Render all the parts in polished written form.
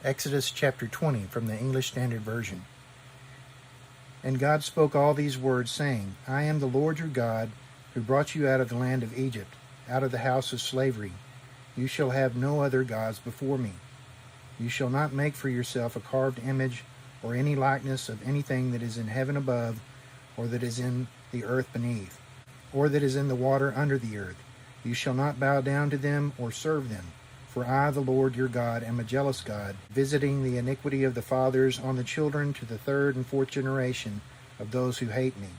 Exodus chapter 20 from the English Standard Version. And God spoke all these words, saying, I am the Lord your God, who brought you out of the land of Egypt, out of the house of slavery. You shall have no other gods before me. You shall not make for yourself a carved image, or any likeness of anything that is in heaven above, or that is in the earth beneath, or that is in the water under the earth. You shall not bow down to them or serve them. For I, the Lord your God, am a jealous God, visiting the iniquity of the fathers on the children to the third and fourth generation of those who hate me,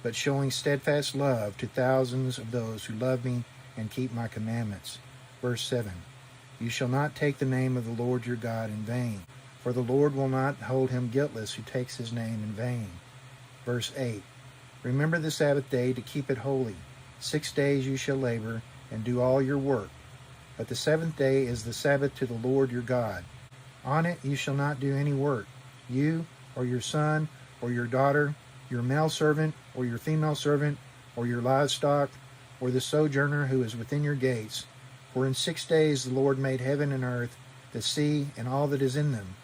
but showing steadfast love to thousands of those who love me and keep my commandments. Verse 7. You shall not take the name of the Lord your God in vain, for the Lord will not hold him guiltless who takes his name in vain. Verse 8. Remember the Sabbath day to keep it holy. 6 days you shall labor and do all your work. But the seventh day is the Sabbath to the Lord your God. On it you shall not do any work, you, or your son, or your daughter, your male servant, or your female servant, or your livestock, or the sojourner who is within your gates. For in 6 days the Lord made heaven and earth, the sea, and all that is in them,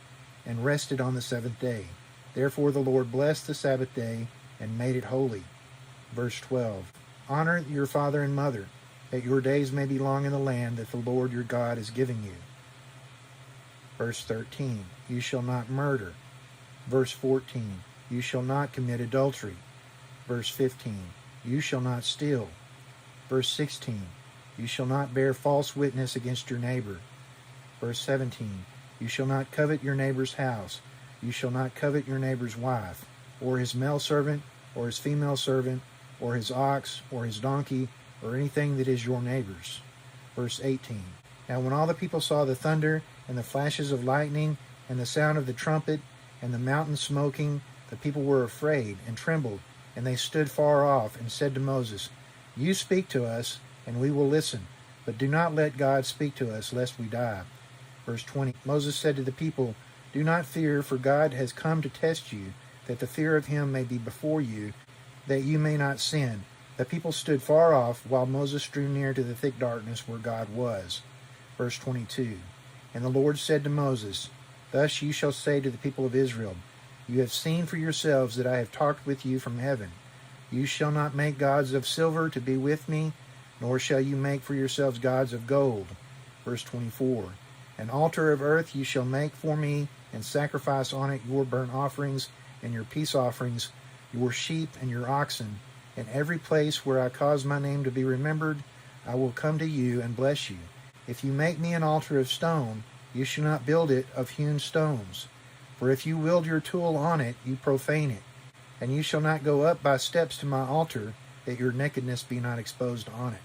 and rested on the seventh day. Therefore the Lord blessed the Sabbath day, and made it holy. Verse 12. Honor your father and mother, that your days may be long in the land that the Lord your God is giving you. Verse 13, you shall not murder. Verse 14, you shall not commit adultery. Verse 15, you shall not steal. Verse 16, you shall not bear false witness against your neighbor. Verse 17, you shall not covet your neighbor's house. You shall not covet your neighbor's wife, or his male servant, or his female servant, or his ox, or his donkey, or anything that is your neighbor's. Verse 18. Now when all the people saw the thunder, and the flashes of lightning, and the sound of the trumpet, and the mountain smoking, the people were afraid, and trembled, and they stood far off, and said to Moses, You speak to us, and we will listen, but do not let God speak to us, lest we die. Verse 20. Moses said to the people, Do not fear, for God has come to test you, that the fear of him may be before you, that you may not sin. The people stood far off, while Moses drew near to the thick darkness where God was. Verse 22. And the Lord said to Moses, Thus you shall say to the people of Israel, You have seen for yourselves that I have talked with you from heaven. You shall not make gods of silver to be with me, nor shall you make for yourselves gods of gold. Verse 24. An altar of earth you shall make for me, and sacrifice on it your burnt offerings and your peace offerings, your sheep and your oxen. In every place where I cause my name to be remembered, I will come to you and bless you. If you make me an altar of stone, you shall not build it of hewn stones. For if you wield your tool on it, you profane it. And you shall not go up by steps to my altar, that your nakedness be not exposed on it.